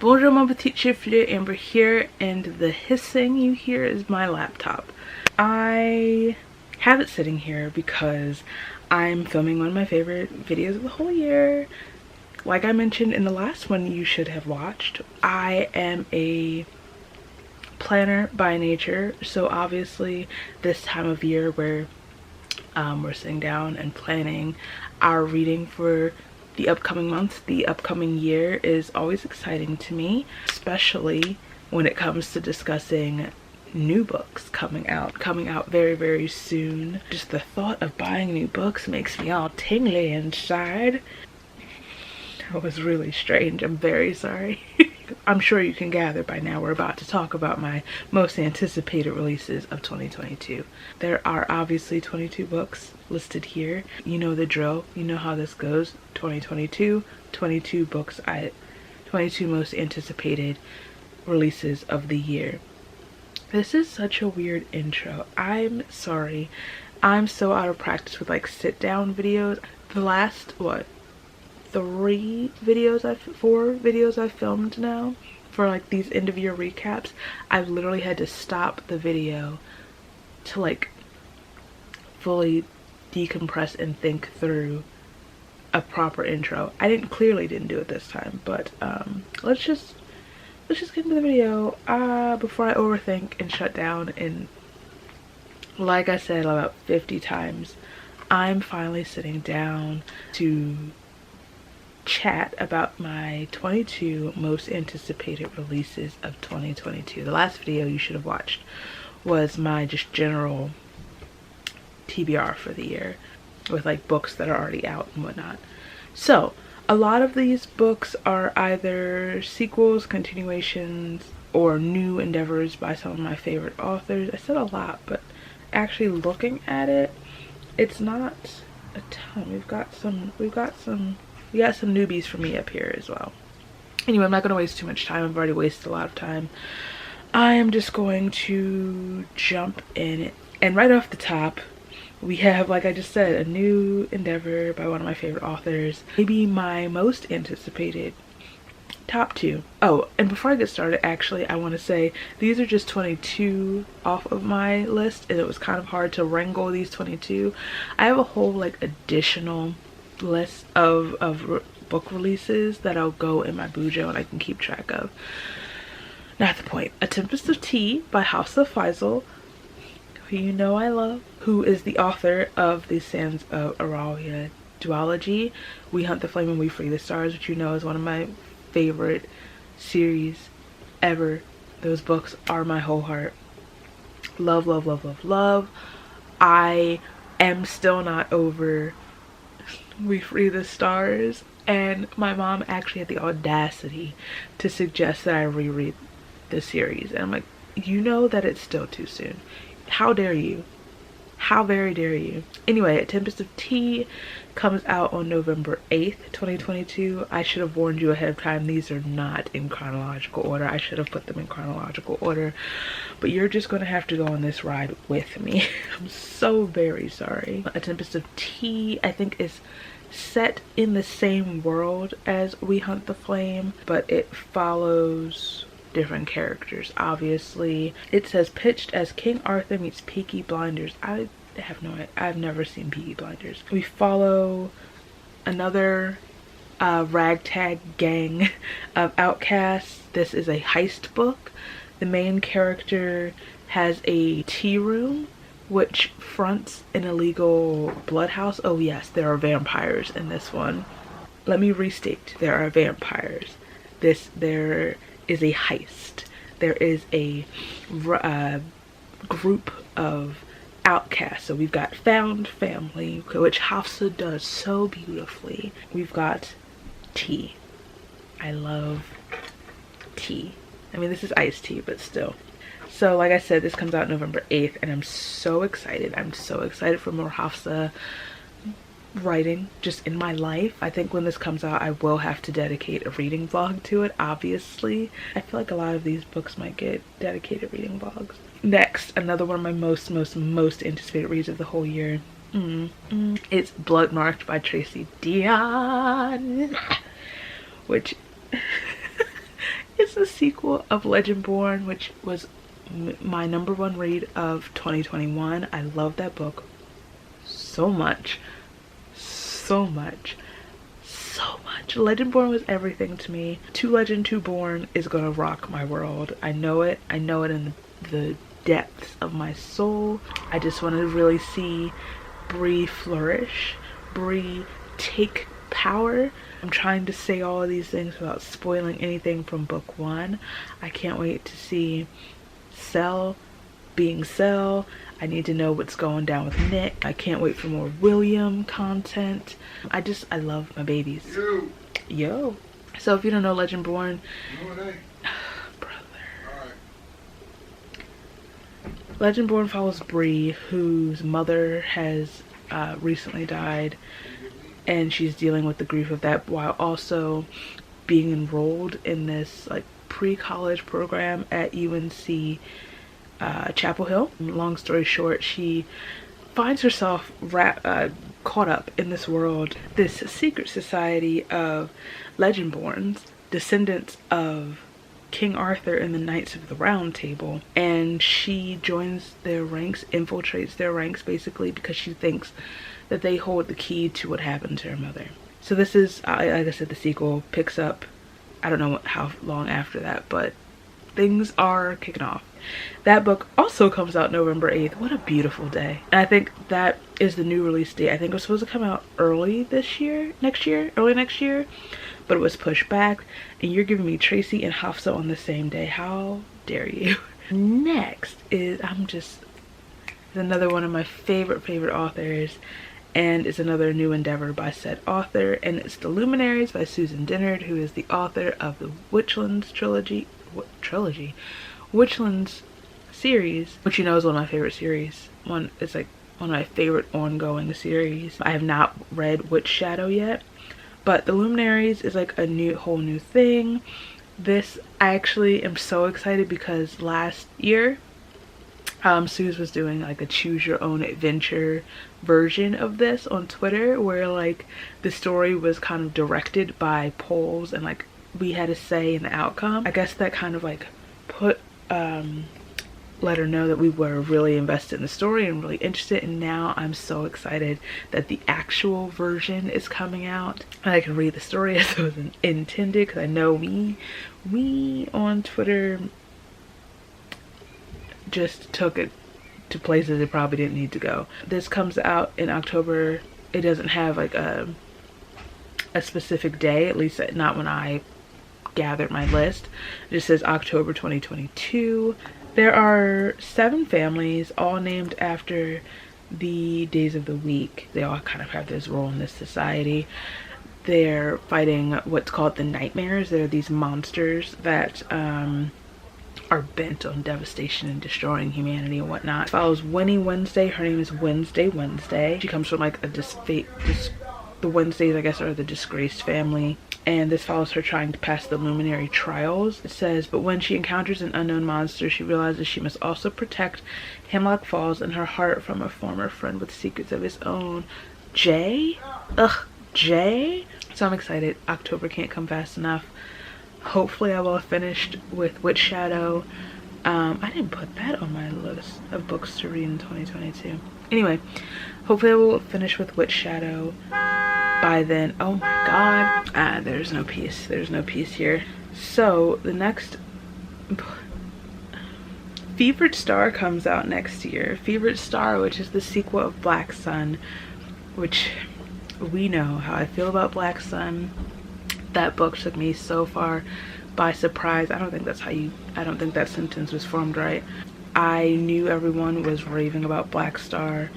Bonjour mon petit chifleux, Amber here, and the hissing you hear is my laptop. I have it sitting here because I'm filming one of my favorite videos of the whole year. Like I mentioned in the last one you should have watched, I am a planner by nature, so obviously this time of year where we're sitting down and planning our reading for the upcoming month, the upcoming year, is always exciting to me, especially when it comes to discussing new books coming out very, very soon. Just the thought of buying new books makes me all tingly inside. That was really strange. I'm very sorry. I'm sure you can gather by now we're about to talk about my most anticipated releases of 2022. There are obviously 22 books listed here. You know the drill. You know how this goes. 2022, 22 books, 22 most anticipated releases of the year. This is such a weird intro. I'm sorry. I'm so out of practice with like sit down videos. The last, what? 4 videos I've filmed now for like these end of year recaps, I've literally had to stop the video to like fully decompress and think through a proper intro. I clearly didn't do it this time, but let's just get into the video before I overthink and shut down. And like I said about 50 times, I'm finally sitting down to chat about my 22 most anticipated releases of 2022. The last video you should have watched was my just general TBR for the year with like books that are already out and whatnot. So a lot of these books are either sequels, continuations, or new endeavors by some of my favorite authors. I said a lot, but actually looking at it, it's not a ton. We got some newbies for me up here as well. Anyway, I'm not going to waste too much time. I've already wasted a lot of time. I am just going to jump in. And right off the top, we have, like I just said, a new endeavor by one of my favorite authors. Maybe my most anticipated top 2. Oh, and before I get started, actually, I want to say these are just 22 off of my list, and it was kind of hard to wrangle these 22. I have a whole like additional list of book releases that I'll go in my bujo and I can keep track of. Not the point. A Tempest of Tea by Hafsa Faizal, who you know I love, who is the author of the Sands of Aralia duology, We Hunt the Flame and We Free the Stars, which you know is one of my favorite series ever. Those books are my whole heart. Love, love, love, love, love. I am still not over We Free the Stars, and my mom actually had the audacity to suggest that I reread the series, and I'm like, you know that it's still too soon. How dare you? How very dare you? Anyway, A Tempest of Tea comes out on November 8th, 2022. I should have warned you ahead of time. These are not in chronological order. I should have put them in chronological order, but you're just going to have to go on this ride with me. I'm so very sorry. A Tempest of Tea, I think, is set in the same world as We Hunt the Flame, but it follows different characters. Obviously, it says pitched as King Arthur meets Peaky Blinders. I have no idea. I've never seen Peaky Blinders. We follow another ragtag gang of outcasts. This is a heist book. The main character has a tea room which fronts an illegal blood house. Oh yes, there are vampires in this one. Let me restate, there are vampires. There is a heist. There is a group of outcasts. So we've got found family, which Hafsa does so beautifully. We've got tea. I love tea. I mean, this is iced tea, but still. So like I said, this comes out November 8th, and I'm so excited. I'm so excited for more Hafsa writing just in my life. I think when this comes out, I will have to dedicate a reading vlog to it, obviously. I feel like a lot of these books might get dedicated reading vlogs. Next, another one of my most anticipated reads of the whole year. It's Blood Marked by Tracy Deonn, which is a sequel of Legendborn, which was my #1 read of 2021. I love that book so much, so much, so much. Legendborn was everything to me. To Legend, To Born is gonna rock my world. I know it. I know it in the depths of my soul. I just want to really see Bree flourish, Bree take power. I'm trying to say all of these things without spoiling anything from book 1. I can't wait to see Cell being Cell. I need to know what's going down with Nick. I can't wait for more William content. I love my babies. Yo. So if you don't know Legendborn, Legendborn follows Bree, whose mother has recently died, and she's dealing with the grief of that while also being enrolled in this like pre-college program at UNC Chapel Hill. Long story short, she finds herself caught up in this world, this secret society of Legendborns, descendants of King Arthur and the Knights of the Round Table, and she joins their ranks, infiltrates their ranks basically because she thinks that they hold the key to what happened to her mother. So this is, like I said, the sequel picks up, I don't know how long after that, but things are kicking off. That book also comes out November 8th. What a beautiful day. And I think that is the new release date. I think it was supposed to come out early next year, but it was pushed back. And you're giving me Tracy and Hafsa on the same day. How dare you? Next is, another one of my favorite authors, and it's another new endeavor by said author, and it's The Luminaries by Susan Dennard, who is the author of the Witchlands Witchlands series, which you know is one of my favorite series. It's like one of my favorite ongoing series. I have not read Witch Shadow yet, but The Luminaries is like a whole new thing. This, I actually am so excited because last year Suze was doing like a choose your own adventure version of this on Twitter, where like the story was kind of directed by polls and like we had a say in the outcome. I guess that kind of like let her know that we were really invested in the story and really interested, and now I'm so excited that the actual version is coming out and I can read the story as it was intended, because I know we on Twitter just took it to places it probably didn't need to go. This comes out in October. It doesn't have like a specific day, at least not when I gathered my list. It just says October 2022. There are 7 families, all named after the days of the week. They all kind of have this role in this society. They're fighting what's called the nightmares. They're these monsters that are bent on devastation and destroying humanity and whatnot. It follows Winnie Wednesday. Her name is Wednesday. She comes from like the Wednesdays, I guess, are the disgraced family, and this follows her trying to pass the Luminary trials. It says, but when she encounters an unknown monster, she realizes she must also protect Hemlock Falls and her heart from a former friend with secrets of his own. Jay? Ugh, Jay? So I'm excited. October can't come fast enough. Hopefully I will have finished with Witch Shadow. I didn't put that on my list of books to read in 2022. Anyway, hopefully I will finish with Witch Shadow by then. Oh my god. There's no peace. There's no peace here. So the next Fevered Star comes out next year. Fevered Star, which is the sequel of Black Sun, which we know how I feel about Black Sun. That book took me so far by surprise. I don't think that sentence was formed right. I knew everyone was raving about Black Sun.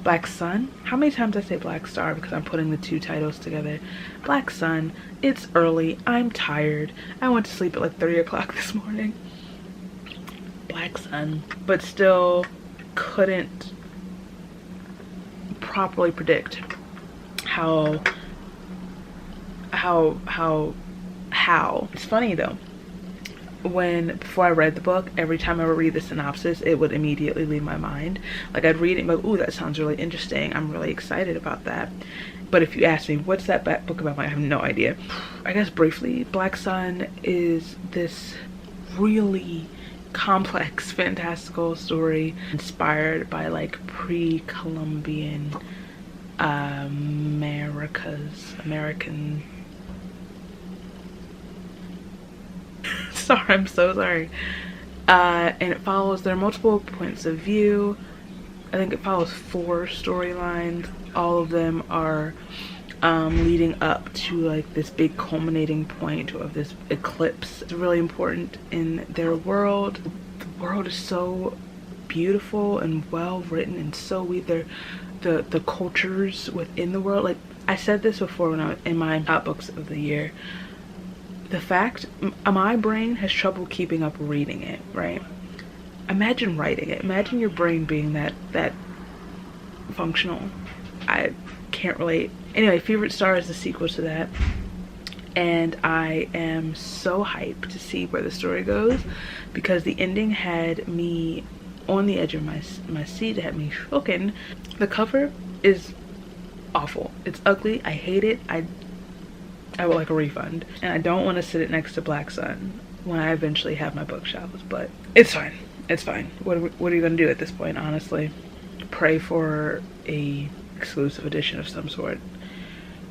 How many times I say Black Star because I'm putting the two titles together. Black Sun. It's early. I'm tired. I went to sleep at like 3 o'clock this morning. Black Sun. But still couldn't properly predict how. It's funny though. Before I read the book, every time I would read the synopsis, it would immediately leave my mind. Like I'd read it and be like, ooh, that sounds really interesting. I'm really excited about that. But if you ask me, what's that book about? I have no idea. I guess briefly, Black Sun is this really complex fantastical story inspired by like pre-Columbian American sorry, I'm so sorry. And it follows, there are multiple points of view. I think it follows 4 storylines. All of them are leading up to like this big culminating point of this eclipse. It's really important in their world. The world is so beautiful and well written and so weird. The cultures within the world, like I said this before when I was in my top books of the year, the fact my brain has trouble keeping up reading it, right? Imagine writing it. Imagine your brain being that functional. I can't relate. Anyway, Favorite Star is the sequel to that, and I am so hyped to see where the story goes, because the ending had me on the edge of my seat. It had me shooken. The cover is awful. It's ugly. I hate it. I would like a refund, and I don't want to sit it next to Black Sun when I eventually have my bookshelves, but it's fine. It's fine. What are you gonna do at this point, honestly? Pray for a exclusive edition of some sort.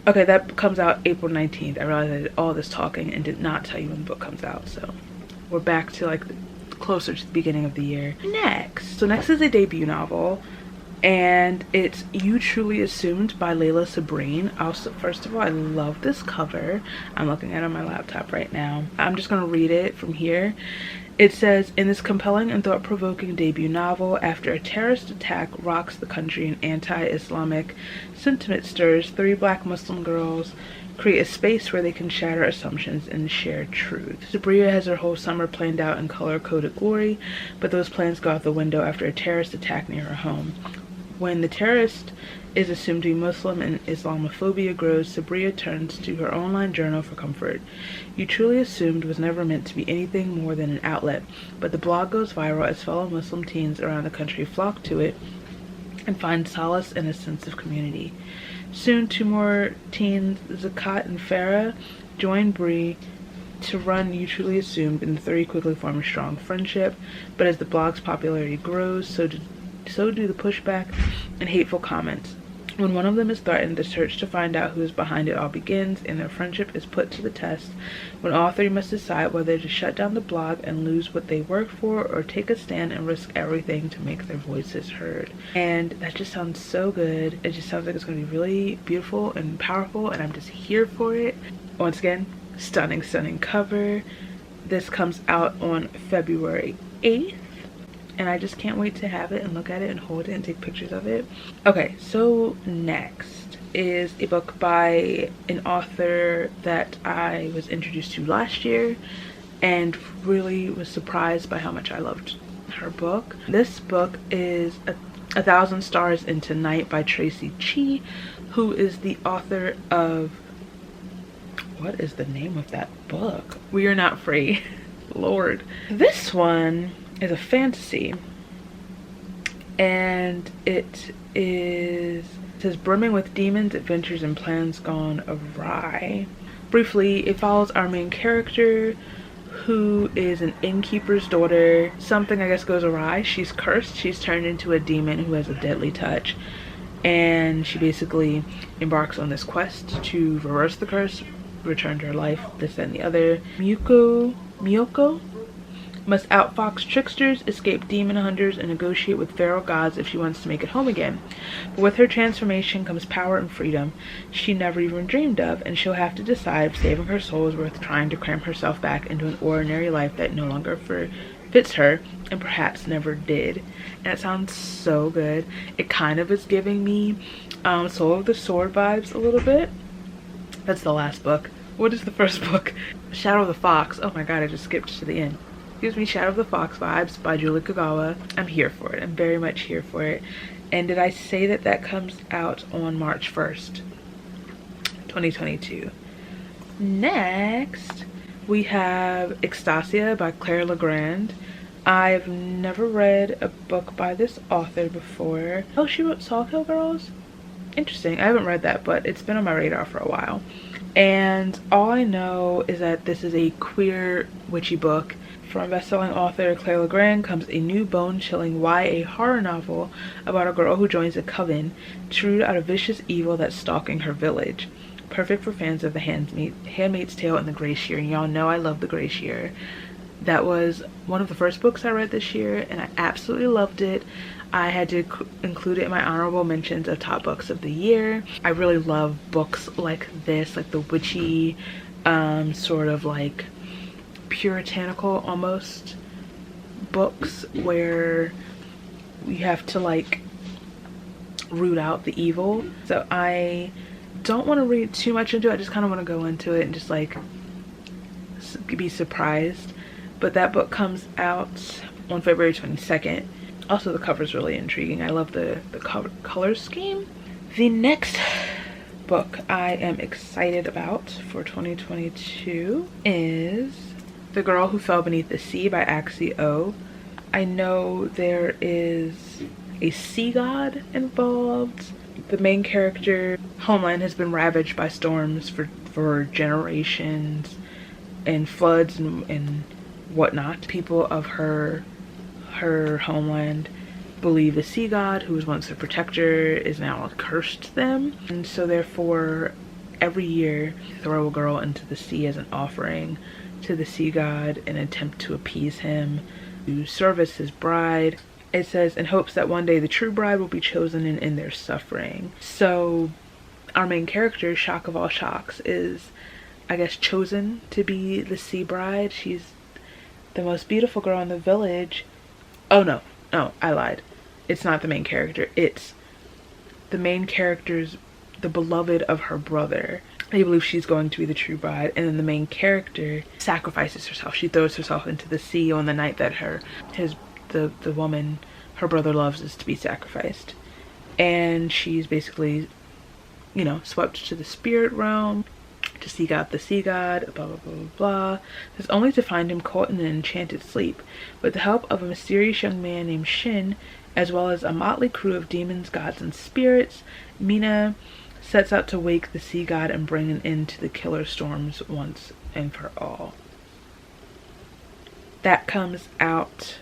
Okay, that comes out April 19th. I realized I did all this talking and did not tell you when the book comes out, so we're back to like closer to the beginning of the year. Next is a debut novel, and it's You Truly Assumed by Layla Sabrine. Also, first of all, I love this cover. I'm looking at it on my laptop right now. I'm just gonna read it from here. It says, in this compelling and thought-provoking debut novel, after a terrorist attack rocks the country and anti-Islamic sentiment stirs, 3 Black Muslim girls create a space where they can shatter assumptions and share truth. Sabria has her whole summer planned out in color-coded glory, but those plans go out the window after a terrorist attack near her home. When the terrorist is assumed to be Muslim and Islamophobia grows, Sabria turns to her online journal for comfort. You Truly Assumed was never meant to be anything more than an outlet, but the blog goes viral as fellow Muslim teens around the country flock to it and find solace and a sense of community. Soon, 2 more teens, Zakat and Farah, join Bree to run You Truly Assumed, and the 3 quickly form a strong friendship. But as the blog's popularity grows, so do the pushback and hateful comments. When one of them is threatened, the search to find out who is behind it all begins, and their friendship is put to the test when all 3 must decide whether to shut down the blog and lose what they work for, or take a stand and risk everything to make their voices heard. And that just sounds so good. It just sounds like it's going to be really beautiful and powerful, and I'm just here for it. Once again, stunning cover. This comes out on February 8th. And I just can't wait to have it and look at it and hold it and take pictures of it. Okay, so next is a book by an author that I was introduced to last year and really was surprised by how much I loved her book. This book is A Thousand Stars Into Night by Tracy Chi, who is the author of, what is the name of that book? We Are Not Free. Lord. This one is a fantasy, and it says brimming with demons, adventures, and plans gone awry. Briefly, it follows our main character, who is an innkeeper's daughter. Something, I guess, goes awry. She's cursed. She's turned into a demon who has a deadly touch, and she basically embarks on this quest to reverse the curse, return to her life, this and the other. Miyoko must outfox tricksters, escape demon hunters, and negotiate with feral gods if she wants to make it home again. But with her transformation comes power and freedom she never even dreamed of, and she'll have to decide if saving her soul is worth trying to cram herself back into an ordinary life that no longer fits her, and perhaps never did. And it sounds so good. It kind of is giving me Soul of the Sword vibes a little bit. That's the last book. What is the first book? Shadow of the Fox. Oh my god, I just skipped to the end. Gives me Shadow of the Fox vibes by Julie Kagawa. I'm here for it. I'm very much here for it. And did I say that that comes out on March 1st, 2022? Next, we have Estacia by Claire Legrand. I've never read a book by this author before. Oh, she wrote Sawkill Girls? Interesting. I haven't read that, but it's been on my radar for a while. And all I know is that this is a queer witchy book. From best-selling author Claire Legrand comes a new bone-chilling YA horror novel about a girl who joins a coven to root out a vicious evil that's stalking her village. Perfect for fans of The Handmaid's Tale and The Grey Shear. And y'all know I love The Grey Shear. That was one of the first books I read this year, and I absolutely loved it. I had to include it in my honorable mentions of top books of the year. I really love books like this, like the witchy, sort of like puritanical almost books where you have to like root out the evil. So I don't want to read too much into it. I just kind of want to go into it and just like be surprised. But that book comes out on February 22nd. Also, the cover is really intriguing. I love the color scheme. The next book I am excited about for 2022 is The Girl Who Fell Beneath the Sea by xoxo. I know there is a sea god involved. The main character, homeland, has been ravaged by storms for generations and floods and whatnot. People of her homeland believe the sea god, who was once their protector, is now cursed them, and so therefore every year throw a girl into the sea as an offering to the sea god in an attempt to appease him, to serve as his bride. It says, in hopes that one day the true bride will be chosen and end their suffering. So our main character, shock of all shocks, is, I guess, chosen to be the sea bride. She's the most beautiful girl in the village. Oh no, I lied. It's not the main character. It's the main character's, the beloved of her brother. They believe she's going to be the true bride, and then the main character sacrifices herself. She throws herself into the sea on the night that the woman her brother loves is to be sacrificed. And she's basically, you know, swept to the spirit realm to seek out the sea god, blah blah blah blah blah. This only to find him caught in an enchanted sleep. With the help of a mysterious young man named Shin, as well as a motley crew of demons, gods, and spirits, Mina sets out to wake the sea god and bring an end to the killer storms once and for all. That comes out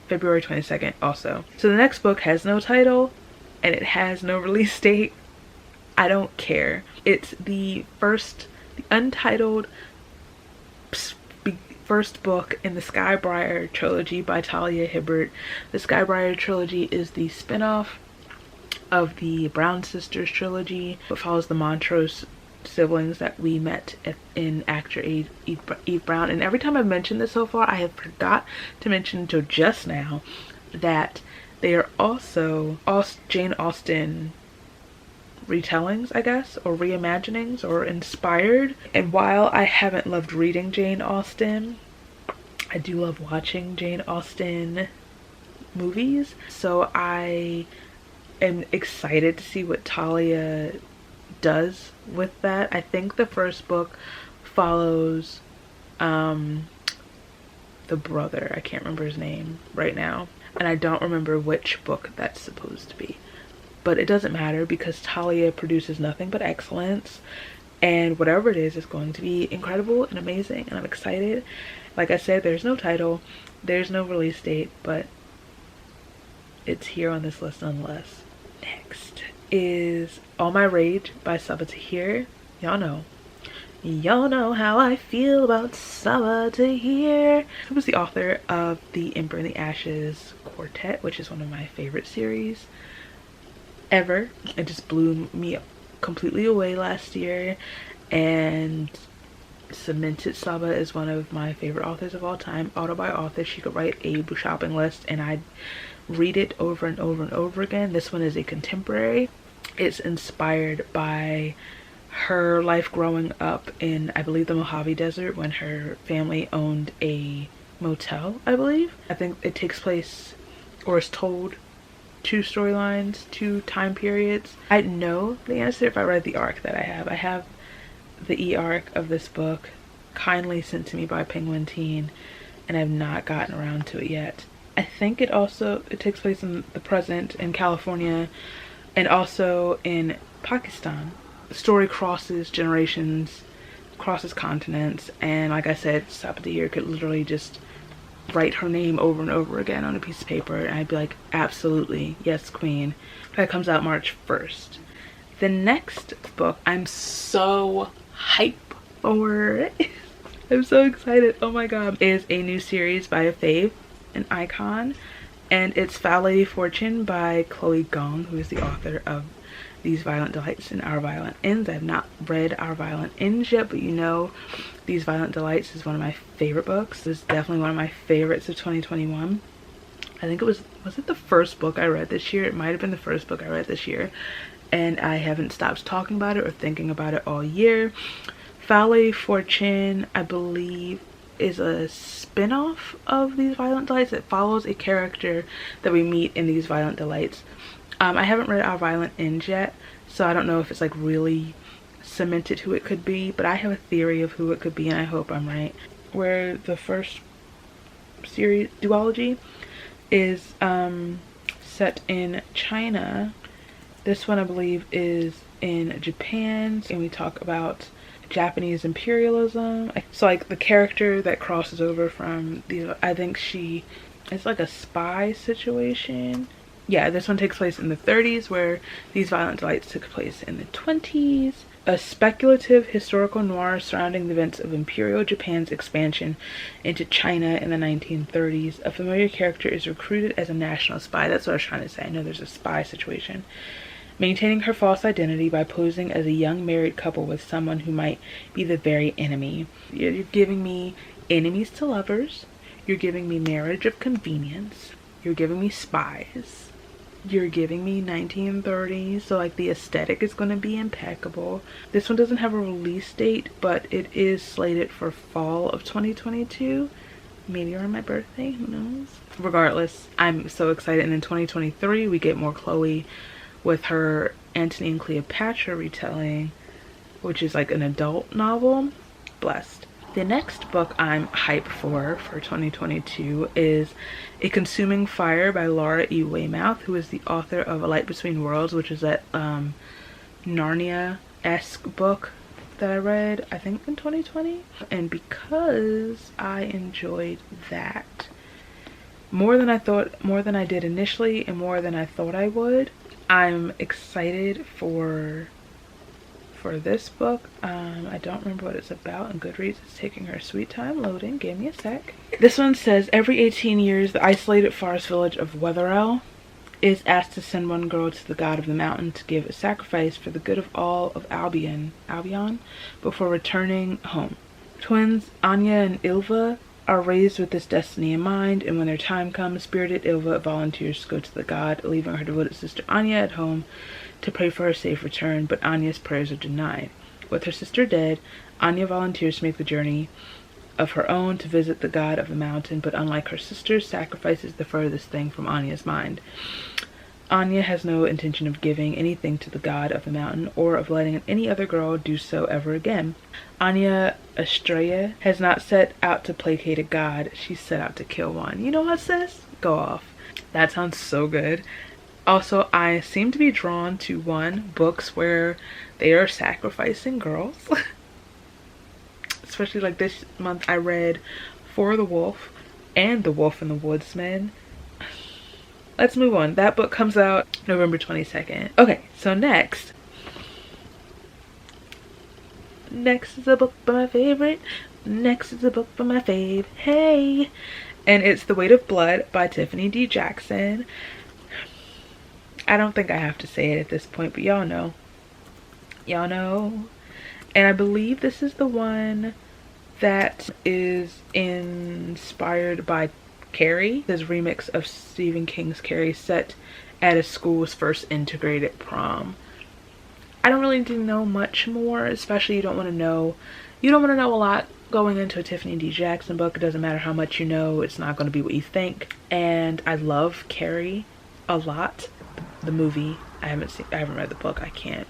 February 22nd also. So the next book has no title and it has no release date. I don't care. It's the untitled first book in the Sky Briar Trilogy by Talia Hibbert. The Sky Briar Trilogy is the spin-off of the Brown Sisters trilogy. It follows the Montrose siblings that we met in actor Eve Brown. And every time I've mentioned this so far, I have forgot to mention until just now that they are also Jane Austen retellings, I guess, or reimaginings, or inspired. And while I haven't loved reading Jane Austen, I do love watching Jane Austen movies. So I am excited to see what Talia does with that. I think the first book follows the brother. I can't remember his name right now, and I don't remember which book that's supposed to be. But it doesn't matter because Talia produces nothing but excellence, and whatever it is going to be incredible and amazing, and I'm excited. Like I said, there's no title, there's no release date, but it's here on this list nonetheless. Next is All My Rage by Sabaa Tahir. Y'all know how I feel about Sabaa Tahir, who was the author of the Ember in the Ashes quartet, which is one of my favorite series ever. It just blew me completely away last year and cemented Sabaa as one of my favorite authors of all time. Author by author, she could write a shopping list and I'd read it over and over and over again. This one is a contemporary. It's inspired by her life growing up in, I believe, the Mojave Desert when her family owned a motel, I believe. I think it takes place, or is told, two storylines, two time periods. I'd know the answer if I read the arc that I have. I have the e-arc of this book kindly sent to me by Penguin Teen, and I've not gotten around to it yet. I think it takes place in the present in California and also in Pakistan. The story crosses generations, crosses continents, and like I said, Stop at DÉLIRE could literally just write her name over and over again on a piece of paper and I'd be like, absolutely, yes queen. That comes out March 1st. The next book I'm so hype for. I'm so excited, oh my god, is a new series by a fave, an icon, and it's Foul Lady Fortune by Chloe Gong, who is the author of These Violent Delights and Our Violent Ends. I've not read Our Violent Ends yet, but you know These Violent Delights is one of my favorite books. It's definitely one of my favorites of 2021. I think it was it the first book I read this year? It might have been the first book I read this year, and I haven't stopped talking about it or thinking about it all year. Foul Lady Fortune, I believe, is a spin-off of These Violent Delights. It follows a character that we meet in These Violent Delights. I haven't read Our Violent Ends yet, so I don't know if it's like really cemented who it could be, but I have a theory of who it could be and I hope I'm right. Where the first series, duology, is set in China. This one I believe is in Japan, and we talk about Japanese imperialism. So like the character that crosses over from the, I think it's like a spy situation. Yeah, this one takes place in the 30s, where These Violent Delights took place in the 20s. A speculative historical noir surrounding the events of Imperial Japan's expansion into China in the 1930s. A familiar character is recruited as a national spy. That's what I was trying to say. I know there's a spy situation. Maintaining her false identity by posing as a young married couple with someone who might be the very enemy. You're giving me enemies to lovers. You're giving me marriage of convenience. You're giving me spies. You're giving me 1930s, so like the aesthetic is going to be impeccable. This one doesn't have a release date, but it is slated for fall of 2022, maybe around my birthday, who knows. Regardless, I'm so excited. And in 2023 we get more Chloe with her Antony and Cleopatra retelling, which is like an adult novel. Blessed. The next book I'm hyped for 2022 is A Consuming Fire by Laura E. Weymouth, who is the author of A Light Between Worlds, which is that Narnia-esque book that I read, I think in 2020. And because I enjoyed that more than I did initially and more than I thought I would, I'm excited for this book. I don't remember what it's about, and Goodreads is taking her sweet time loading. Give me a sec. This one says, every 18 years, the isolated forest village of Wetherell is asked to send one girl to the god of the mountain to give a sacrifice for the good of all of Albion before returning home. Twins Anya and Ilva are raised with this destiny in mind, and when their time comes, spirited Ilva volunteers to go to the god, leaving her devoted sister Anya at home to pray for her safe return, but Anya's prayers are denied. With her sister dead, Anya volunteers to make the journey of her own to visit the god of the mountain, but unlike her sister, sacrifice is the furthest thing from Anya's mind. Anya has no intention of giving anything to the god of the mountain or of letting any other girl do so ever again. Anya Estrella has not set out to placate a god, she's set out to kill one. You know what, sis? Go off. That sounds so good. Also, I seem to be drawn to books where they are sacrificing girls. Especially like this month I read For the Wolf and The Wolf and the Woodsman. Let's move on. That book comes out November 22nd. Okay, so next is a book by my favorite. Next is a book by my fave. Hey! And it's The Weight of Blood by Tiffany D. Jackson. I don't think I have to say it at this point, but y'all know. Y'all know. And I believe this is the one that is inspired by Carrie. This remix of Stephen King's Carrie set at a school's first integrated prom. I don't really know much more, especially you don't want to know a lot going into a Tiffany D. Jackson book. It doesn't matter how much you know, it's not going to be what you think. And I love Carrie a lot. The movie, I haven't read the book. I can't.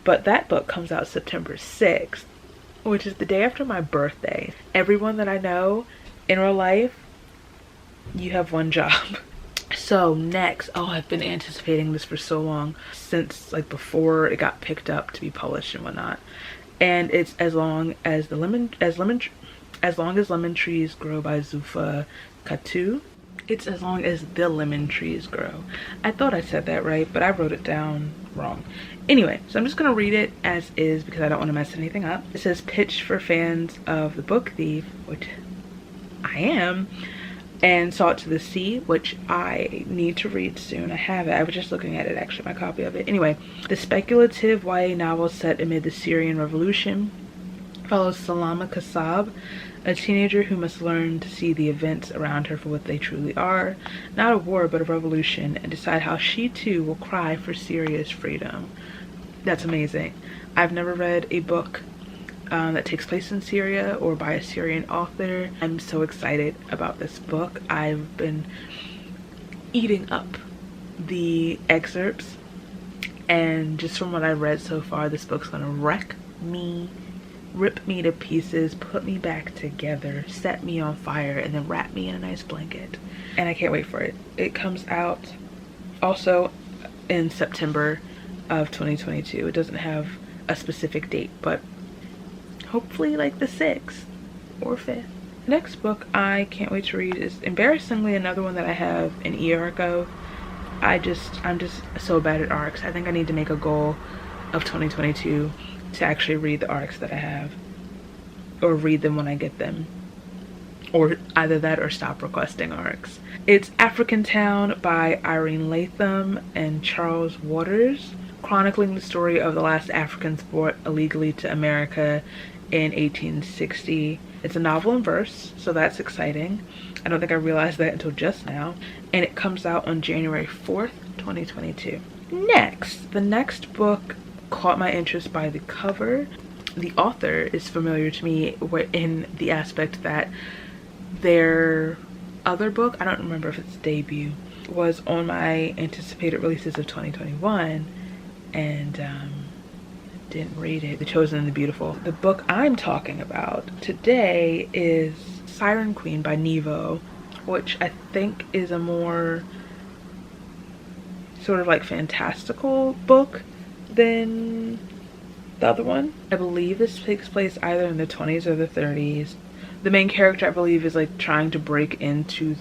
But that book comes out September 6th, which is the day after my birthday. Everyone that I know in real life, you have one job. So next, oh, I've been anticipating this for so long, since like before it got picked up to be published and whatnot. And it's As Long as Lemon Trees Grow by Zufa Katu. It's As Long as the Lemon Trees Grow. I thought I said that right, but I wrote it down wrong. Anyway, so I'm just gonna read it as is because I don't want to mess anything up. It says, pitch for fans of The Book Thief, which I am, and Salt to the Sea, which I need to read soon. I have it. I was just looking at it, actually, my copy of it. Anyway, the speculative YA novel set amid the Syrian Revolution follows Salama Kassab, a teenager who must learn to see the events around her for what they truly are, not a war but a revolution, and decide how she too will cry for Syria's freedom. That's amazing. I've never read a book that takes place in Syria or by a Syrian author. I'm so excited about this book. I've been eating up the excerpts, and just from what I've read so far, this book's gonna wreck me, rip me to pieces, put me back together, set me on fire, and then wrap me in a nice blanket. And I can't wait for it. It comes out also in September of 2022. It doesn't have a specific date, but hopefully like the 6th or 5th. Next book I can't wait to read is embarrassingly another one that I have an e-arc of. I'm just so bad at arcs. I think I need to make a goal of 2022 to actually read the arcs that I have, or read them when I get them, or either that or stop requesting arcs. It's African Town by Irene Latham and Charles Waters, chronicling the story of the last Africans brought illegally to America in 1860. It's a novel in verse, so that's exciting. I don't think I realized that until just now. And it comes out on January 4th, 2022. The next book caught my interest by the cover. The author is familiar to me in the aspect that their other book, I don't remember if it's debut, was on my anticipated releases of 2021, and didn't read it. The Chosen and the Beautiful. The book I'm talking about today is Siren Queen by Nevo, which I think is a more sort of like fantastical book than the other one. I believe this takes place either in the 20s or the 30s. The main character, I believe, is like trying to break into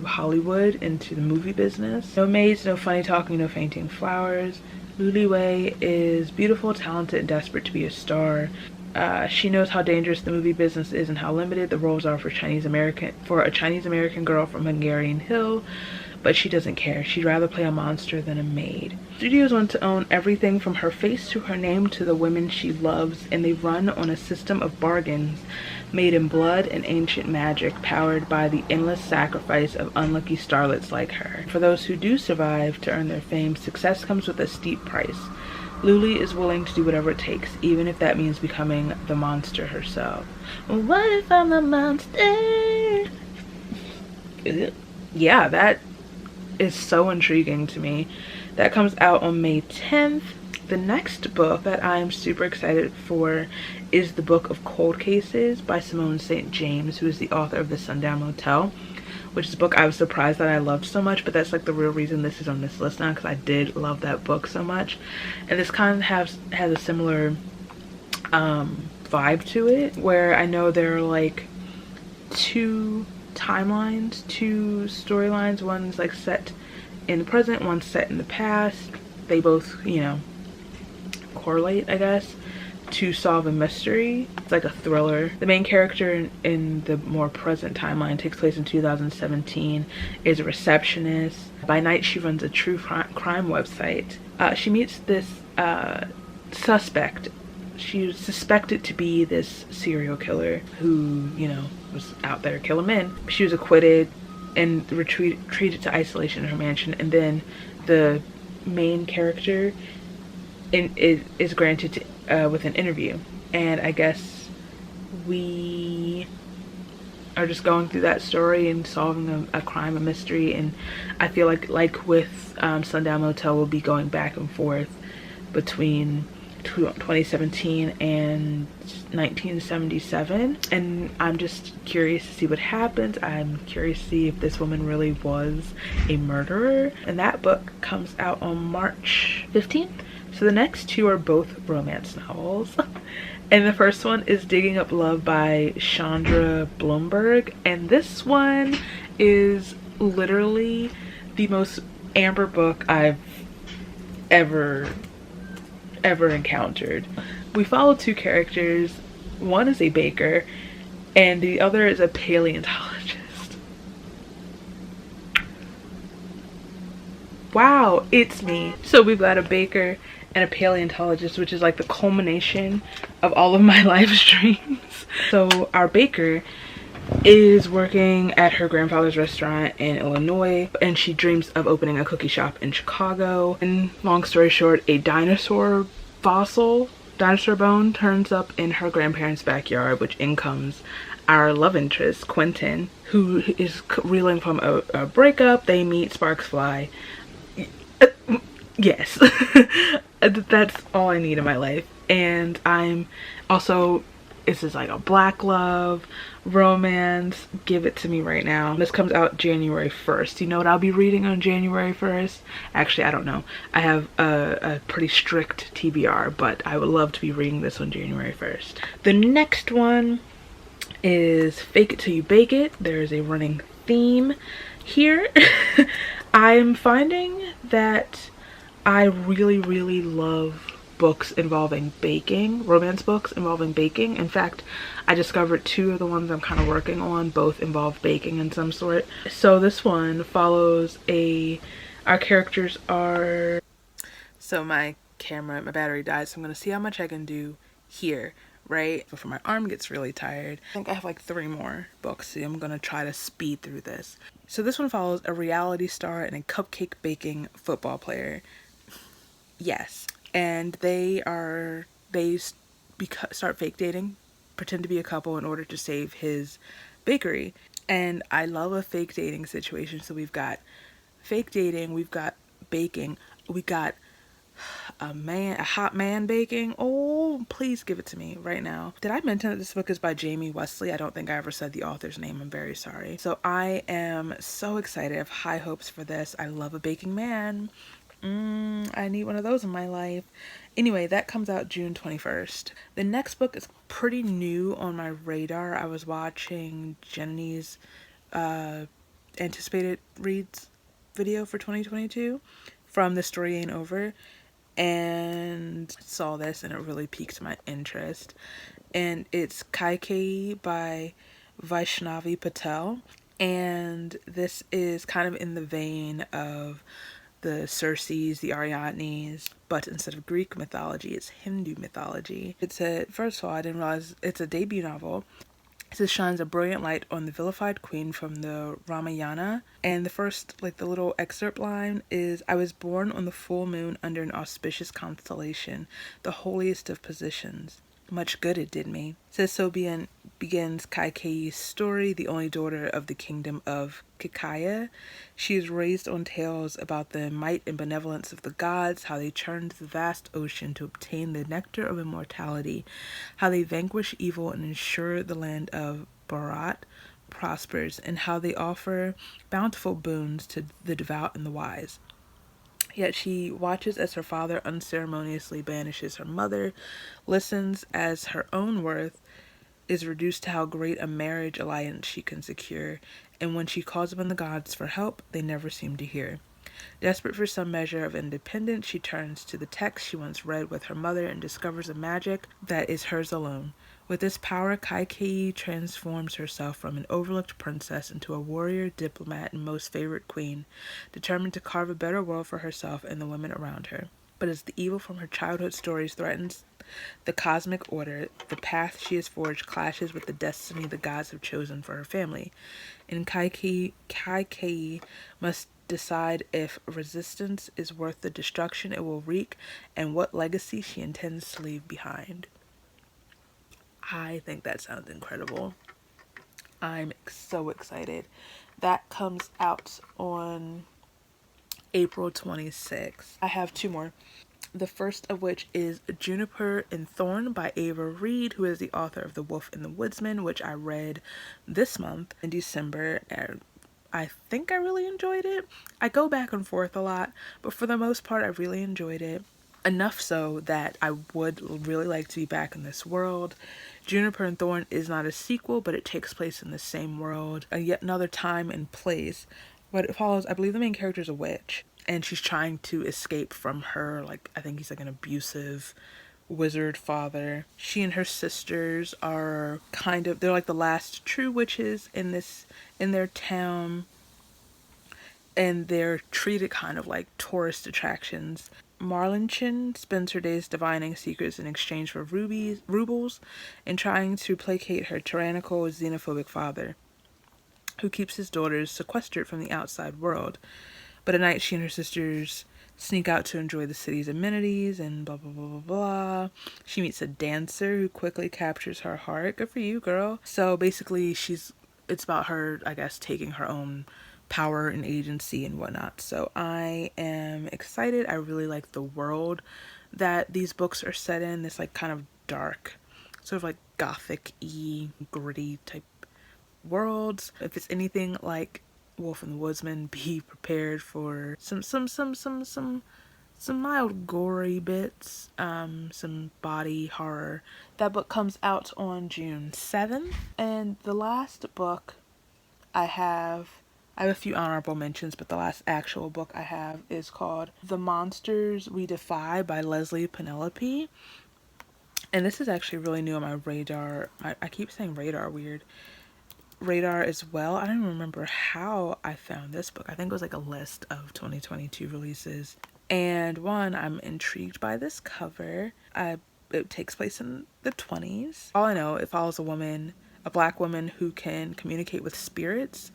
Hollywood, into the movie business. No maids, no funny talking, no fainting flowers. Luliwei is beautiful, talented, and desperate to be a star. She knows how dangerous the movie business is and how limited the roles are for a Chinese American girl from Hungarian Hill, but she doesn't care. She'd rather play a monster than a maid. Studios want to own everything from her face to her name to the women she loves, and they run on a system of bargains made in blood and ancient magic, powered by the endless sacrifice of unlucky starlets like her. For those who do survive to earn their fame, success comes with a steep price. Luli is willing to do whatever it takes, even if that means becoming the monster herself. What if I'm a monster? Yeah, that is so intriguing to me. That comes out on May 10th. The next book that I'm super excited for is The Book of Cold Cases by Simone St. James, who is the author of The Sundown Motel, which is a book I was surprised that I loved so much, but that's like the real reason this is on this list now, because I did love that book so much. And this kind of has a similar vibe to it, where I know there are like two timelines, two storylines. One's like set in the present, one's set in the past. They both, you know, correlate, I guess, to solve a mystery. It's like a thriller. The main character in the more present timeline takes place in 2017, is a receptionist. By night she runs a true crime website. She meets this suspect. She's suspected to be this serial killer who, you know, was out there killing men. She was acquitted and retreated to isolation in her mansion, and then the main character is granted with an interview, and I guess we are just going through that story and solving a crime, a mystery. And I feel like with Sundown Motel, we'll be going back and forth between 2017 and 1977, and I'm just curious to see what happens. I'm curious to see if this woman really was a murderer, and that book comes out on March 15th. So the next two are both romance novels. And the first one is Digging Up Love by Chandra Blumberg, and this one is literally the most Amber book I've ever encountered. We follow two characters. One is a baker and the other is a paleontologist. Wow, it's me. So we've got a baker and a paleontologist, which is like the culmination of all of my life dreams. So our baker is working at her grandfather's restaurant in Illinois, and she dreams of opening a cookie shop in Chicago. And long story short, a dinosaur bone turns up in her grandparents' backyard, which in comes our love interest, Quentin, who is reeling from a breakup. They meet, sparks fly. Yes. That's all I need in my life. And I'm also, this is like a black love romance. Give it to me right now. This comes out January 1st. You know what I'll be reading on January 1st? Actually, I don't know. I have a pretty strict TBR, but I would love to be reading this on January 1st. The next one is Fake It Till You Bake It. There's a running theme here. I'm finding that I really love books involving baking, romance books involving baking. In fact, I discovered two of the ones I'm kind of working on both involve baking in some sort. So this one follows our characters are, so my battery died, so I'm gonna see how much I can do here, right, before my arm gets really tired. I think I have like 3 more books, so I'm gonna try to speed through this. So this one follows a reality star and a cupcake baking football player. Yes. And they start fake dating, pretend to be a couple in order to save his bakery. And I love a fake dating situation. So we've got fake dating, we've got baking, we got a hot man baking. Oh, please give it to me right now. Did I mention that this book is by Jamie Wesley? I don't think I ever said the author's name. I'm very sorry. So I am so excited. I have high hopes for this. I love a baking man. I need one of those in my life. Anyway, that comes out June 21st. The next book is pretty new on my radar. I was watching Jenny's anticipated reads video for 2022 from The Story Ain't Over, and saw this and it really piqued my interest. And it's Kaike by Vaishnavi Patel, and this is kind of in the vein of the Circes, the Ariadnes, but instead of Greek mythology, it's Hindu mythology. First of all, I didn't realize it's a debut novel. It shines a brilliant light on the vilified queen from the Ramayana. And the first, the little excerpt line is, I was born on the full moon under an auspicious constellation, the holiest of positions. Much good it did me. Says so begins Kaike's story, the only daughter of the kingdom of Kaike. She is raised on tales about the might and benevolence of the gods, how they churned the vast ocean to obtain the nectar of immortality, how they vanquish evil and ensure the land of Bharat prospers, and how they offer bountiful boons to the devout and the wise. Yet she watches as her father unceremoniously banishes her mother, listens as her own worth is reduced to how great a marriage alliance she can secure, and when she calls upon the gods for help, they never seem to hear. Desperate for some measure of independence, she turns to the text she once read with her mother and discovers a magic that is hers alone. With this power, Kaike transforms herself from an overlooked princess into a warrior, diplomat, and most favorite queen, determined to carve a better world for herself and the women around her. But as the evil from her childhood stories threatens the cosmic order, the path she has forged clashes with the destiny the gods have chosen for her family. And Kaike must decide if resistance is worth the destruction it will wreak and what legacy she intends to leave behind. I think that sounds incredible. I'm so excited. That comes out on April 26th. I have 2 more. The first of which is Juniper and Thorn by Ava Reed, who is the author of The Wolf and the Woodsman, which I read this month in December, and I think I really enjoyed it. I go back and forth a lot, but for the most part I really enjoyed it. Enough so that I would really like to be back in this world. Juniper and Thorn is not a sequel, but it takes place in the same world, yet another time and place. But it follows, I believe the main character is a witch, and she's trying to escape from her, like, I think he's like an abusive wizard father. She and her sisters are kind of, they're like the last true witches in their town, and they're treated kind of like tourist attractions. Marlinchin spends her days divining secrets in exchange for rubles and trying to placate her tyrannical, xenophobic father, who keeps his daughters sequestered from the outside world. But at night, she and her sisters sneak out to enjoy the city's amenities and blah, blah, blah, blah, blah. She meets a dancer who quickly captures her heart. Good for you, girl. So basically, it's about her, I guess, taking her own power and agency and whatnot. So I am excited. I really like the world that these books are set in. This like kind of dark, sort of like gothic-y, gritty type worlds. If it's anything like Wolf and the Woodsman, be prepared for some mild gory bits, some body horror. That book comes out on June 7th. And the last book I have a few honorable mentions, but the last actual book I have is called The Monsters We Defy by Leslie Penelope. And this is actually really new on my radar. I keep saying radar weird. Radar as well. I don't even remember how I found this book. I think it was like a list of 2022 releases. And one, I'm intrigued by this cover. It takes place in the 20s. All I know, it follows a black woman who can communicate with spirits.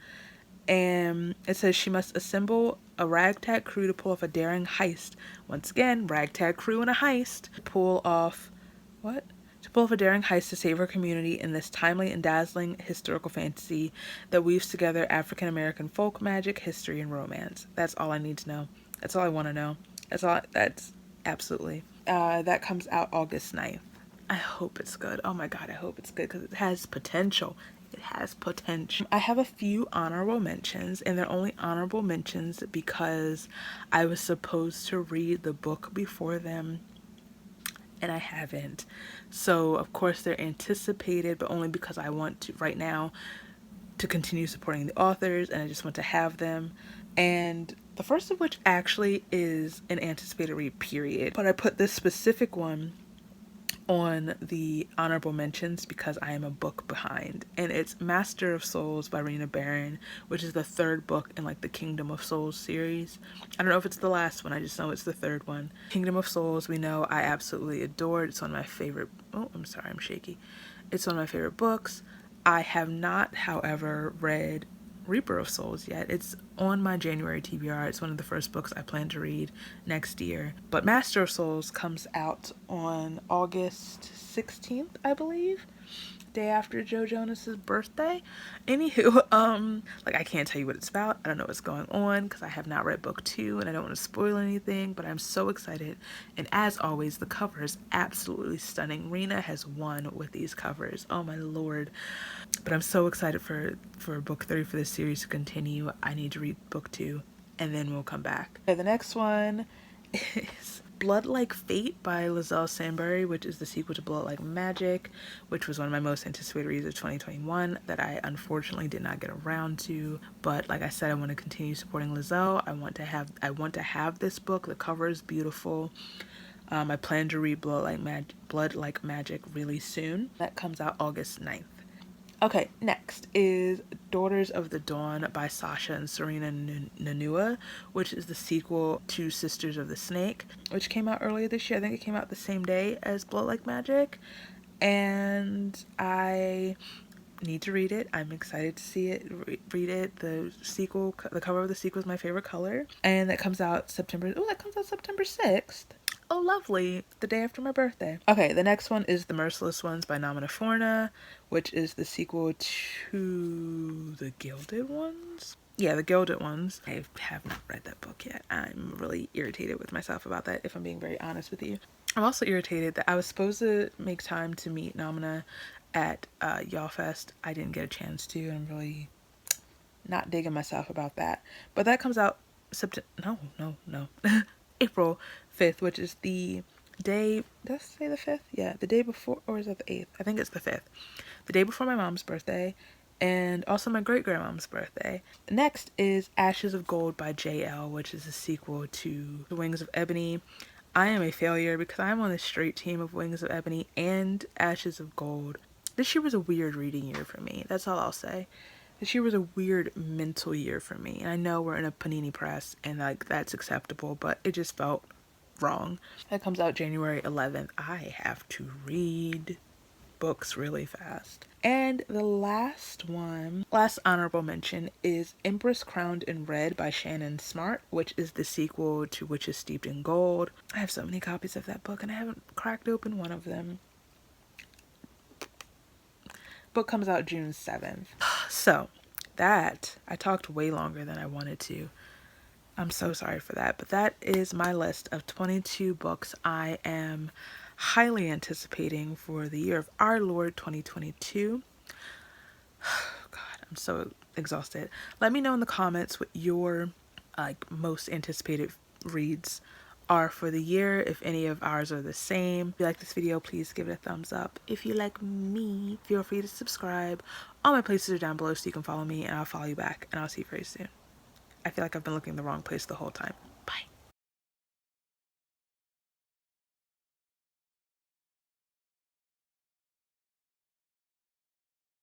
And it says she must assemble a ragtag crew to pull off a daring heist. Once again, ragtag crew in a heist. To pull off a daring heist to save her community in this timely and dazzling historical fantasy that weaves together African American folk magic, history, and romance. That's all I need to know. That's all I want to know. That's absolutely. That comes out August 9th. I hope it's good. Oh my god, I hope it's good because it has potential. It has potential. I have a few honorable mentions, and they're only honorable mentions because I was supposed to read the book before them, and I haven't. So, of course, they're anticipated, but only because I want to, right now, to continue supporting the authors, and I just want to have them. And the first of which actually is an anticipated read, period. But I put this specific one on the honorable mentions because I am a book behind, and it's Master of Souls by Rena Barron, which is the third book in like the Kingdom of Souls series. I don't know if it's the last one, I just know it's the third one. Kingdom of Souls, we know I absolutely adored. It's one of my favorite, oh, I'm sorry, I'm shaky. It's one of my favorite books. I have not, however, read Reaper of Souls yet. It's on my January TBR. It's one of the first books I plan to read next year. But Master of Souls comes out on August 16th, I believe. Day after Joe Jonas's birthday. Anywho, like I can't tell you what it's about. I don't know what's going on because I have not read book 2 and I don't want to spoil anything, but I'm so excited. And as always, the cover is absolutely stunning. Rena has won with these covers. Oh my lord. But I'm so excited for book 3 for this series to continue. I need to read book 2 and then we'll come back. Okay, the next one is Blood Like Fate by Lizelle Sambury, which is the sequel to Blood Like Magic, which was one of my most anticipated reads of 2021 that I unfortunately did not get around to. But like I said, I want to continue supporting Lizelle. I want to have this book. The cover is beautiful. I plan to read Blood Like Magic really soon. That comes out August 9th. Okay, next is Daughters of the Dawn by Sasha and Serena Nanua, which is the sequel to Sisters of the Snake, which came out earlier this year. I think it came out the same day as Blood Like Magic, and I need to read it. I'm excited to see it, read it. The cover of the sequel is my favorite color, and that comes out September 6th. Oh, lovely. The day after my birthday. Okay, the next one is The Merciless Ones by Namina Forna, which is the sequel to The Gilded Ones. Yeah, the Gilded Ones. I have not read that book yet. I'm really irritated with myself about that, if I'm being very honest with you. I'm also irritated that I was supposed to make time to meet Namina at Y'all Fest. I didn't get a chance to, and I'm really not digging myself about that. But that comes out April 5th, which is the day, did I say the 5th? Yeah, the day before, or is that the 8th? I think it's the 5th. The day before my mom's birthday, and also my great-grandmom's birthday. Next is Ashes of Gold by JL, which is a sequel to The Wings of Ebony. I am a failure because I'm on the straight team of Wings of Ebony and Ashes of Gold. This year was a weird reading year for me. That's all I'll say. This year was a weird mental year for me. And I know we're in a Panini press and like that's acceptable, but it just felt wrong. That comes out January 11th. I have to read books really fast. And the last honorable mention is Empress Crowned in Red by Shannon Smart, which is the sequel to Witches Steeped in Gold. I have so many copies of that book and I haven't cracked open one of them. Book comes out June 7th. So that, I talked way longer than I wanted to. I'm so sorry for that, but that is my list of 22 books I am highly anticipating for the year of our Lord 2022. God, I'm so exhausted. Let me know in the comments what your most anticipated reads are for the year, if any of ours are the same. If you like this video, please give it a thumbs up. If you like me, feel free to subscribe. All my places are down below so you can follow me and I'll follow you back, and I'll see you very soon. I feel like I've been looking in the wrong place the whole time.